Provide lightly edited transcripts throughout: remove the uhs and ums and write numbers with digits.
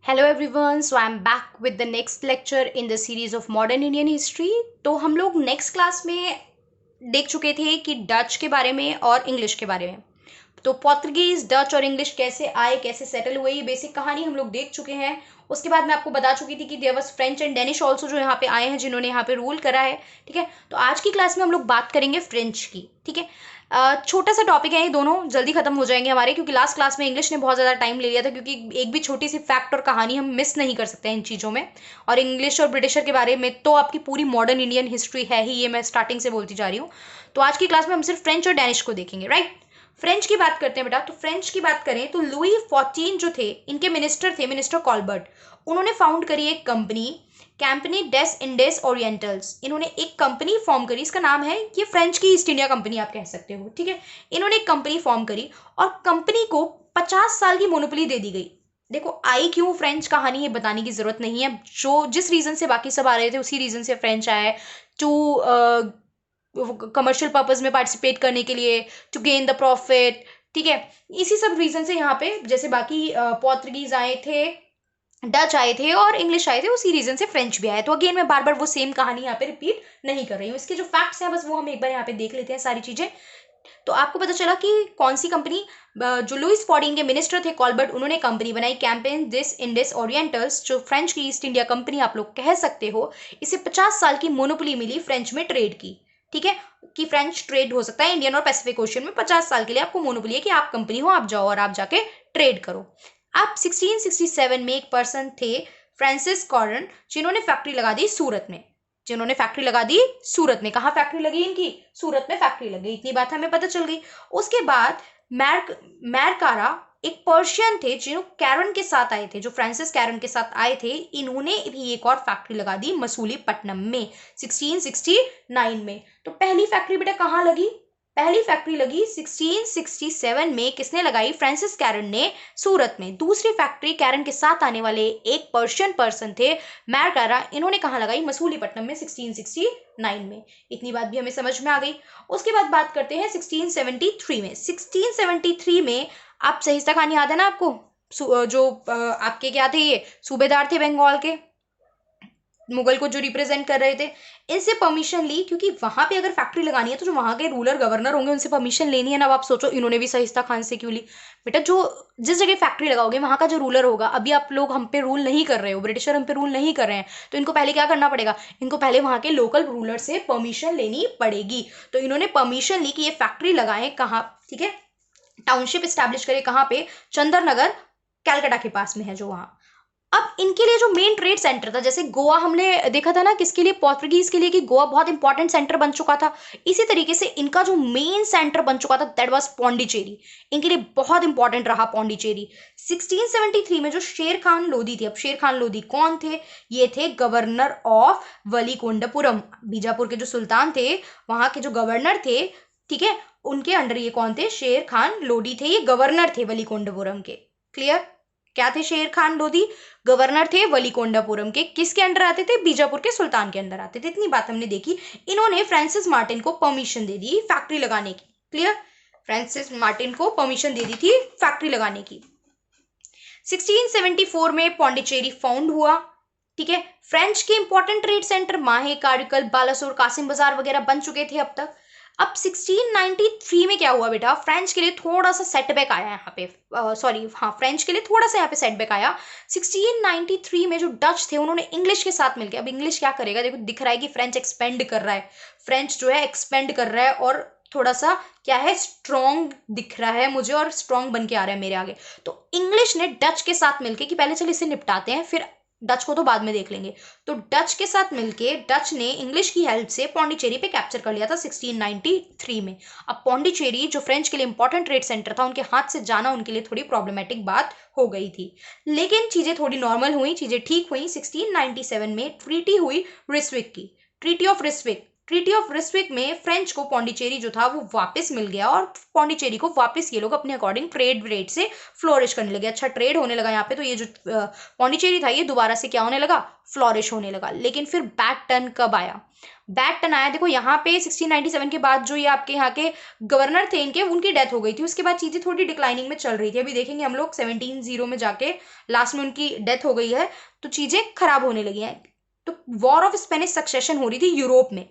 Hello everyone, so I am back with the next lecture in the series of modern Indian history. तो हम लोग next class में देख चुके थे कि डच के बारे में और इंग्लिश के बारे में। तो पोर्तुगीज, डच और इंग्लिश कैसे आए, कैसे सेटल हुए, ये बेसिक कहानी हम लोग देख चुके हैं। उसके बाद मैं आपको बता चुकी थी कि there was French and Danish also जो यहाँ पे आए हैं, जिन्होंने यहाँ पे रूल करा है। ठीक है, तो आज की क्लास में हम लोग बात करेंगे फ्रेंच की। ठीक है, छोटा सा टॉपिक है, ये दोनों जल्दी खत्म हो जाएंगे हमारे, क्योंकि लास्ट क्लास में इंग्लिश ने बहुत ज़्यादा टाइम ले लिया था, क्योंकि एक भी छोटी सी फैक्ट और कहानी हम मिस नहीं कर सकते इन चीज़ों में। और इंग्लिश और ब्रिटिशर के बारे में तो आपकी पूरी मॉडर्न इंडियन हिस्ट्री है ही, ये मैं स्टार्टिंग से बोलती जा रही हूँ। तो आज की क्लास में हम सिर्फ फ्रेंच और डेनिश को देखेंगे, राइट। फ्रेंच की बात करते हैं बेटा। तो फ्रेंच की बात करें तो लुई 14 जो थे, इनके मिनिस्टर थे, मिनिस्टर कॉलबर्ट। उन्होंने फाउंड करी एक कंपनी, कैंपनी डेस इंडेस ओरिएंटल्स। इन्होंने एक कंपनी फॉर्म करी, इसका नाम है, ये फ्रेंच की ईस्ट इंडिया कंपनी आप कह सकते हो। ठीक है, इन्होंने एक कंपनी फॉर्म करी और कंपनी को 50 साल की मोनोपोली दे दी गई। देखो, आई क्यों फ्रेंच कहानी, ये बताने की जरूरत नहीं है। जो जिस रीजन से बाकी सब आ रहे थे, उसी रीजन से फ्रेंच आया है, टू कमर्शियल पर्पज में पार्टिसिपेट करने के लिए, टू गेन द प्रॉफिट। ठीक है, इसी सब रीजन से यहाँ पे जैसे बाकी पोर्तुगीज आए थे, डच आए थे और इंग्लिश आए थे, उसी रीजन से फ्रेंच भी आए। तो अगेन मैं बार बार वो सेम कहानी यहाँ पे रिपीट नहीं कर रही हूँ। इसके जो फैक्ट्स हैं बस वो हम एक बार यहाँ पे देख लेते हैं सारी चीजें। तो आपको पता चला कि कौन सी कंपनी, जो लुइस फोर्टीन के मिनिस्टर थे कॉलबर्ट, उन्होंने कंपनी बनाई कैंपेन दिस इंडिस ओरिएंटल्स, जो फ्रेंच की ईस्ट इंडिया कंपनी आप लोग कह सकते हो। इसे 50 साल की मोनोपोली मिली फ्रेंच में ट्रेड की। ठीक है, कि फ्रेंच ट्रेड हो सकता है इंडियन और पैसिफिक ओशियन में, 50 साल के लिए आपको मोनोपोली है कि आप कंपनी हो, आप जाओ और आप जाके ट्रेड करो। अब 1667 में एक पर्सन थे, फ्रांसिस कॉरन, जिन्होंने फैक्ट्री लगा दी सूरत में। जिन्होंने फैक्ट्री लगा दी सूरत में। कहाँ फैक्ट्री लगी इनकी? सूरत में फैक्ट्री लगी। इतनी बात हमें पता चल गई। उसके बाद मैरकारा एक पर्शियन थे, जो कैरन के साथ आए थे, जो फ्रांसिस कैरन के साथ आए थे, इन्होंने भी एक और फैक्ट्री लगा दी मसूलीपट्टनम में 1669 में। तो पहली फैक्ट्री बेटा कहाँ लगी? पहली फैक्ट्री लगी 1667 में। किसने लगाई? फ्रांसिस कैरन ने, सूरत में। दूसरी फैक्ट्री कैरन के साथ आने वाले एक पर्शियन पर्सन थे, मैरकारा, इन्होंने कहाँ लगाई? मसूलीपट्टनम में 1669 में। इतनी बात भी हमें समझ में आ गई। उसके बाद बात करते हैं 1673 में। 1673 में आप सहिस्ता खान याद है ना आपको, जो आपके क्या थे, ये सूबेदार थे बंगाल के, मुगल को जो रिप्रेजेंट कर रहे थे। इनसे परमिशन ली, क्योंकि वहां पे अगर फैक्ट्री लगानी है तो जो वहां के रूलर गवर्नर होंगे उनसे परमिशन लेनी है ना। अब आप सोचो इन्होंने भी सहिस्ता खान से क्यों ली? बेटा, जो जिस जगह फैक्ट्री लगाओगे वहां का जो रूलर होगा, अभी आप लोग हम पे रूल नहीं कर रहे हो, ब्रिटिशर हम पे रूल नहीं कर रहे हैं, तो इनको पहले क्या करना पड़ेगा? इनको पहले वहां के लोकल रूलर से परमिशन लेनी पड़ेगी। तो इन्होंने परमिशन ली कि ये फैक्ट्री लगाएं कहाँ। ठीक है, टाउनशिप स्टैब्लिश करे कहाँ पे? चंदर नगर, कैलकाटा के पास में है जो वहां। अब इनके लिए जो मेन ट्रेड सेंटर था, जैसे गोवा हमने देखा था ना, किसके लिए? पोर्तुगीज के लिए, कि गोवा बहुत इंपॉर्टेंट सेंटर बन चुका था। इसी तरीके से इनका जो मेन सेंटर बन चुका था, दैट वाज पौंडीचेरी। इनके लिए बहुत इंपॉर्टेंट रहा पौंडीचेरी। 1673 में जो शेर खान लोधी थे, अब शेर खान लोधी कौन थे? ये थे गवर्नर ऑफ वलीकोंडपुरम। बीजापुर के जो सुल्तान थे, वहां के जो गवर्नर थे, ठीक है, उनके अंडर ये कौन थे? शेर खान लोधी थे, ये गवर्नर थे वलीकोंडपुरम के। क्लियर? क्या थे शेर खान लोधी? गवर्नर थे वलीकोंडापुरम के। किसके अंडर आते थे? बीजापुर के सुल्तान के अंदर आते थे। इतनी बात हमने देखी। इन्होंने फ्रांसिस मार्टिन को परमिशन दे दी फैक्ट्री लगाने की। क्लियर? फ्रांसिस मार्टिन को परमिशन दे दी थी फैक्ट्री लगाने की। 1674 में पौंडीचेरी फाउंड हुआ। ठीक है, फ्रेंच के इंपॉर्टेंट ट्रेड सेंटर माहे, कारिकल, बालासोर, कासिम बाजार वगैरह बन चुके थे अब तक। अब 1693 में क्या हुआ बेटा? फ्रेंच के लिए थोड़ा सा सेटबैक आया यहाँ पे, सॉरी, हाँ, फ्रेंच के लिए थोड़ा सा यहाँ पे सेटबैक आया। 1693 में जो डच थे, उन्होंने इंग्लिश के साथ मिलकर, अब इंग्लिश क्या करेगा? देखो, दिख रहा है कि फ्रेंच एक्सपेंड कर रहा है, फ्रेंच जो है एक्सपेंड कर रहा है, और थोड़ा सा क्या है, स्ट्रॉन्ग दिख रहा है मुझे, और स्ट्रॉन्ग बन के आ रहा है मेरे आगे। तो इंग्लिश ने डच के साथ मिलके, कि पहले चल इसे निपटाते हैं, फिर डच को तो बाद में देख लेंगे। तो डच के साथ मिलके डच ने इंग्लिश की हेल्प से पौंडीचेरी पे कैप्चर कर लिया था 1693 में। अब पौंडीचेरी जो फ्रेंच के लिए इंपॉर्टेंट ट्रेड सेंटर था, उनके हाथ से जाना उनके लिए थोड़ी प्रॉब्लमेटिक बात हो गई थी। लेकिन चीजें थोड़ी नॉर्मल हुई, चीजें ठीक हुई। 1697 में ट्रीटी हुई रिस्विक की, ट्रीटी ऑफ रिस्विक। ट्रीटी ऑफ रिस्विक में फ्रेंच को पौंडीचेरी जो था वो वापस मिल गया और पौंडीचेरी को वापस ये लोग अपने अकॉर्डिंग ट्रेड रेट से फ्लोरिश करने लगे। अच्छा ट्रेड होने लगा यहाँ पे, तो ये जो पौंडीचेरी था ये दोबारा से क्या होने लगा, फ्लोरिश होने लगा। लेकिन फिर बैक टर्न कब आया, बैक टर्न आया देखो यहाँ पे 1697 के बाद जो ये आपके यहाँ के गवर्नर थे इनके, उनकी डेथ हो गई थी। उसके बाद चीजें थोड़ी डिक्लाइनिंग में चल रही थी। अभी देखेंगे हम लोग 1700 में जाके लास्ट में उनकी डेथ हो गई है, तो चीजें खराब होने लगी हैं। तो वॉर ऑफ स्पेनिश सक्सेशन हो रही थी यूरोप में,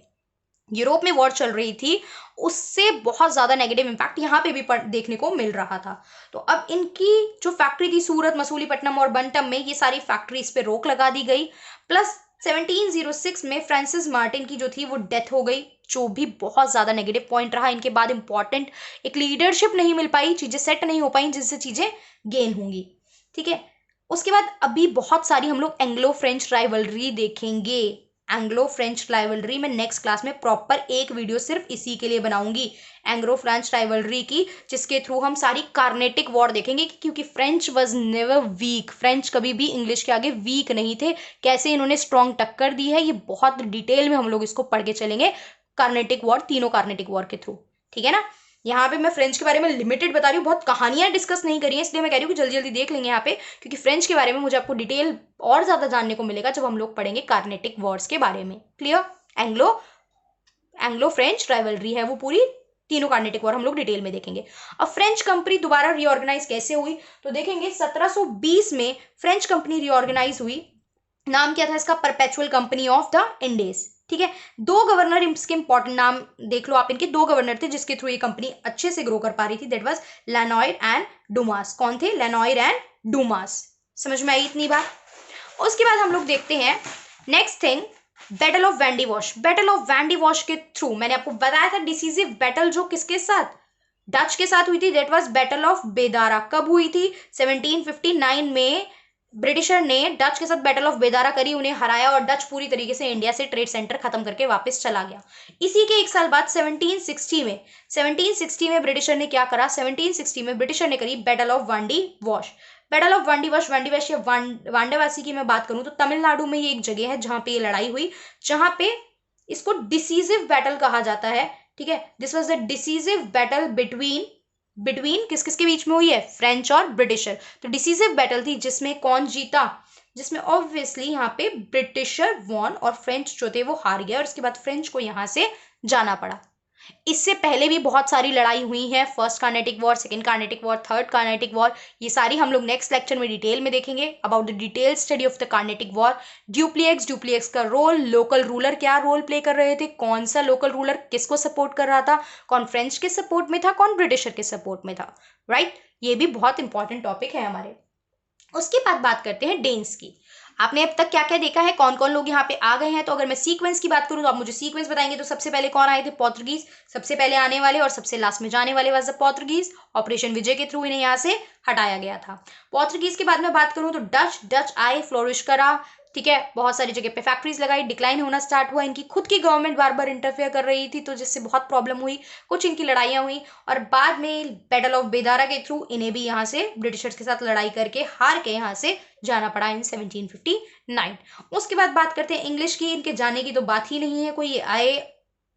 यूरोप में वॉर चल रही थी, उससे बहुत ज्यादा नेगेटिव इंपैक्ट यहाँ पे भी देखने को मिल रहा था। तो अब इनकी जो फैक्ट्री थी सूरत, मसूलीपट्टनम और बंटम में, ये सारी फैक्ट्रीज पे रोक लगा दी गई। प्लस 1706 में फ्रांसिस मार्टिन की जो थी वो डेथ हो गई, जो भी बहुत ज्यादा नेगेटिव पॉइंट रहा। इनके बाद इंपॉर्टेंट एक लीडरशिप नहीं मिल पाई, चीजें सेट नहीं हो पाई जिससे चीजें गेन होंगी। ठीक है, उसके बाद अभी बहुत सारी हम लोग एंग्लो फ्रेंच राइवलरी देखेंगे। एंग्लो फ्रेंच राइवलरी में नेक्स्ट क्लास में प्रॉपर एक वीडियो सिर्फ इसी के लिए बनाऊंगी, एंग्लो फ्रेंच राइवलरी की, जिसके थ्रू हम सारी कार्नेटिक वॉर देखेंगे। क्योंकि French was never weak, French कभी भी इंग्लिश के आगे वीक नहीं थे, कैसे इन्होंने स्ट्रॉन्ग टक्कर दी है ये बहुत डिटेल में हम लोग इसको पढ़ के चलेंगे, कार्नेटिक वॉर, तीनों कार्नेटिक वॉर के थ्रू। ठीक है ना, यहाँ पे मैं फ्रेंच के बारे में लिमिटेड बता रही हूँ, बहुत कहानियां डिस्कस नहीं करी है, इसलिए मैं कह रही हूँ कि जल्दी जल्दी देख लेंगे यहाँ पे, क्योंकि फ्रेंच के बारे में मुझे आपको डिटेल और ज्यादा जानने को मिलेगा जब हम लोग पढ़ेंगे कार्नेटिक वॉर्स के बारे में। क्लियर, एंग्लो फ्रेंच राइवलरी है वो पूरी, तीनों कार्नेटिक वॉर हम लोग डिटेल में देखेंगे। अब फ्रेंच कंपनी दोबारा रीऑर्गेनाइज कैसे हुई, तो देखेंगे 1720 में फ्रेंच कंपनी रीऑर्गेनाइज हुई। नाम क्या था इसका, perpetual company of the India's. ठीक है, दो गवर्नर, इसके इंपॉर्टेंट नाम देख लो आप, इनके दो गवर्नर थे जिसके थ्रू ये कंपनी अच्छे से ग्रो कर पा रही थी, दैट वाज लेनॉयर एंड डुमास। कौन थे, लेनॉयर एंड डुमास। समझ में आई इतनी बात। उसके बाद हम लोग देखते हैं next thing, battle of Vendée wash. Battle of Vendée wash के थ्रू मैंने आपको बताया था डिसीजिव बैटल जो किसके साथ, डच के साथ हुई थी, दैट वाज बैटल ऑफ बेदारा। कब हुई थी, 1759 में ब्रिटिशर ने डच के साथ बैटल ऑफ बेदारा करी, उन्हें हराया और डच पूरी तरीके से इंडिया से ट्रेड सेंटर खत्म करके वापस चला गया। इसी के एक साल बाद 1760 में ब्रिटिशर ने क्या करा, 1760 में ब्रिटिशर ने करी battle of Wandiwash. Battle of Wandiwash या वांडावासी की मैं बात करूं तो तमिलनाडु में ये एक जगह है जहां पे ये लड़ाई हुई, जहां पे इसको डिसीजिव बैटल कहा जाता है। ठीक है, this was the decisive battle between किस किस के बीच में हुई है, फ्रेंच और ब्रिटिशर। तो डिसीजिव बैटल थी जिसमें कौन जीता, जिसमें ऑब्वियसली यहाँ पे ब्रिटिशर वॉन और फ्रेंच जो थे वो हार गया और उसके बाद फ्रेंच को यहाँ से जाना पड़ा। इससे पहले भी बहुत सारी लड़ाई हुई है, first Carnatic war, second Carnatic war, third Carnatic war, ये सारी हम लोग नेक्स्ट लेक्चर में डिटेल में देखेंगे about the detail study of the Carnatic war. Dupleix का रोल, लोकल रूलर क्या रोल प्ले कर रहे थे, कौन सा लोकल रूलर किसको सपोर्ट कर रहा था, कौन फ्रेंच के सपोर्ट में था, कौन ब्रिटिशर के सपोर्ट में था, राइट। ये भी बहुत इंपॉर्टेंट टॉपिक है हमारे। उसके बाद बात करते हैं डेन्स की। आपने अब तक क्या क्या देखा है, कौन कौन लोग यहाँ पे आ गए हैं, तो अगर मैं सीक्वेंस की बात करूँ तो आप मुझे सीक्वेंस बताएंगे। तो सबसे पहले कौन आए थे, पोर्तुगीज, सबसे पहले आने वाले और सबसे लास्ट में जाने वाले वाज द पोर्तुगीज। ऑपरेशन विजय के थ्रू इन्हें यहाँ से हटाया गया था। पोर्तुगीज के बाद में बात करूँ तो डच आए, फ्लोरिश करा। ठीक है, बहुत सारी जगह पे फैक्ट्रीज लगाई, डिक्लाइन होना स्टार्ट हुआ। इनकी खुद की गवर्नमेंट बार बार इंटरफेयर कर रही थी तो जिससे बहुत प्रॉब्लम हुई, कुछ इनकी लड़ाइयाँ हुई और बाद में बैटल ऑफ बेदारा के थ्रू इन्हें भी यहाँ से ब्रिटिशर्स के साथ लड़ाई करके हार के यहाँ से जाना पड़ा इन 1759। उसके बाद बात करते हैं इंग्लिश की। इनके जाने की तो बात ही नहीं है कोई, ये आए,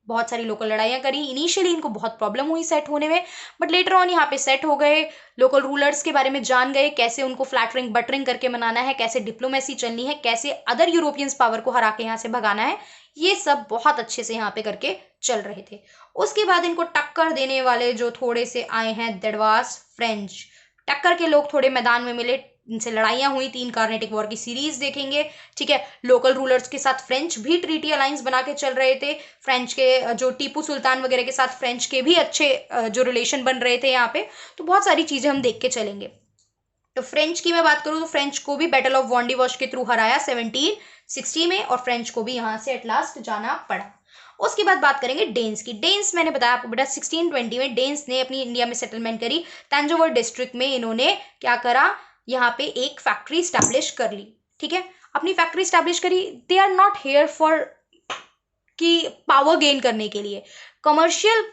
बहुत सारी लोकल लड़ाइयाँ करी। इनिशियली इनको बहुत प्रॉब्लम हुई सेट होने में, बट लेटर ऑन यहाँ पे सेट हो गए। लोकल रूलर्स के बारे में जान गए, कैसे उनको फ्लैटरिंग बटरिंग करके मनाना है, कैसे डिप्लोमेसी चलनी है, कैसे अदर यूरोपियंस पावर को हरा के यहाँ से भगाना है, ये सब बहुत अच्छे से यहाँ पे करके चल रहे थे। उसके बाद इनको टक्कर देने वाले जो थोड़े से आए हैं, दैट वाज फ्रेंच। टक्कर के लोग थोड़े मैदान में मिले, इनसे लड़ाइयाँ हुई, तीन कार्नेटिक वॉर की सीरीज देखेंगे। ठीक है, लोकल रूलर्स के साथ फ्रेंच भी ट्रीटी अलायंस बना के चल रहे थे। फ्रेंच के जो टीपू सुल्तान वगैरह के साथ फ्रेंच के भी अच्छे जो रिलेशन बन रहे थे यहाँ पे, तो बहुत सारी चीजें हम देख के चलेंगे। तो फ्रेंच की मैं बात करूँ तो फ्रेंच को भी बैटल ऑफ वांडी वॉश के थ्रू हराया 1760 में और फ्रेंच को भी यहाँ से एट लास्ट जाना पड़ा। उसके बाद बात करेंगे डेन्स की। डेन्स मैंने बताया आपको बेटा 1620 में डेन्स ने अपनी इंडिया में सेटलमेंट करी। तंजौर डिस्ट्रिक्ट में इन्होंने क्या करा, यहाँ पे एक फैक्ट्री स्टैब्लिश कर ली। ठीक है, अपनी फैक्ट्री स्टैब्लिश करी। They are not here for कि पावर गेन करने के लिए, कमर्शियल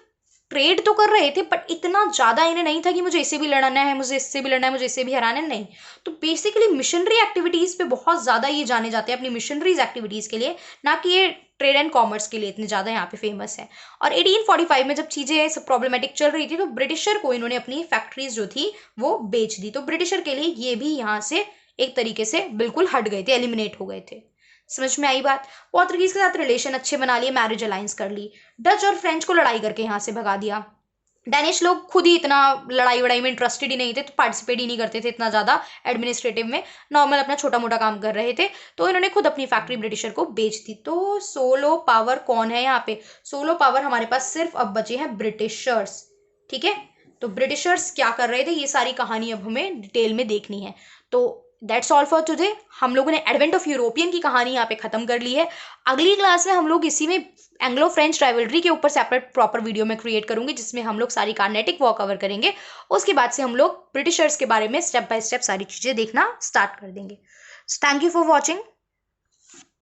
ट्रेड तो कर रहे थे बट इतना ज़्यादा इन्हें नहीं था कि मुझे इसे भी लड़ना है, मुझे इससे भी लड़ना है, मुझे इसे भी हराना है, नहीं। तो बेसिकली मिशनरी एक्टिविटीज़ पे बहुत ज़्यादा ये जाने जाते हैं, अपनी मिशनरीज एक्टिविटीज़ के लिए, ना कि ये ट्रेड एंड कॉमर्स के लिए इतने ज़्यादा यहाँ पे फेमस है। और 1845 में जब चीज़ें सब प्रॉब्लमेटिक चल रही थी तो ब्रिटिशर को इन्होंने अपनी फैक्ट्रीज जो थी वो बेच दी। तो ब्रिटिशर के लिए ये भी यहाँ से एक तरीके से बिल्कुल हट गए थे, एलिमिनेट हो गए थे। समझ में आई बात। पोर्तुगीज के साथ रिलेशन अच्छे बना लिए, मैरिज अलायंस कर ली। डच और फ्रेंच को लड़ाई करके यहाँ से भगा दिया। डेनिश लोग खुद ही इतना लड़ाई वड़ाई में इंटरेस्टेड ही नहीं थे, तो पार्टिसिपेट ही नहीं करते थे इतना ज़्यादा एडमिनिस्ट्रेटिव में, नॉर्मल अपना छोटा मोटा काम कर रहे थे। तो इन्होंने खुद अपनी फैक्ट्री ब्रिटिशर को बेच दी। तो सोलो पावर कौन है यहाँ पे? सोलो पावर हमारे पास सिर्फ अब बचे हैं ब्रिटिशर्स। ठीक है, तो ब्रिटिशर्स क्या कर रहे थे ये सारी कहानी अब हमें डिटेल में देखनी है। तो दैट्स ऑल फॉर टुडे। हम लोगों ने एडवेंट ऑफ यूरोपियन की कहानी यहाँ पे खत्म कर ली है। अगली क्लास में हम लोग इसी में एंग्लो फ्रेंच राइवलरी के ऊपर सेपरेट प्रॉपर वीडियो में क्रिएट करूंगी, जिसमें हम लोग सारी कार्नेटिक वॉर कवर करेंगे। उसके बाद से हम लोग ब्रिटिशर्स के बारे में स्टेप बाय स्टेप सारी चीज़ें देखना स्टार्ट कर देंगे। Thank you for watching.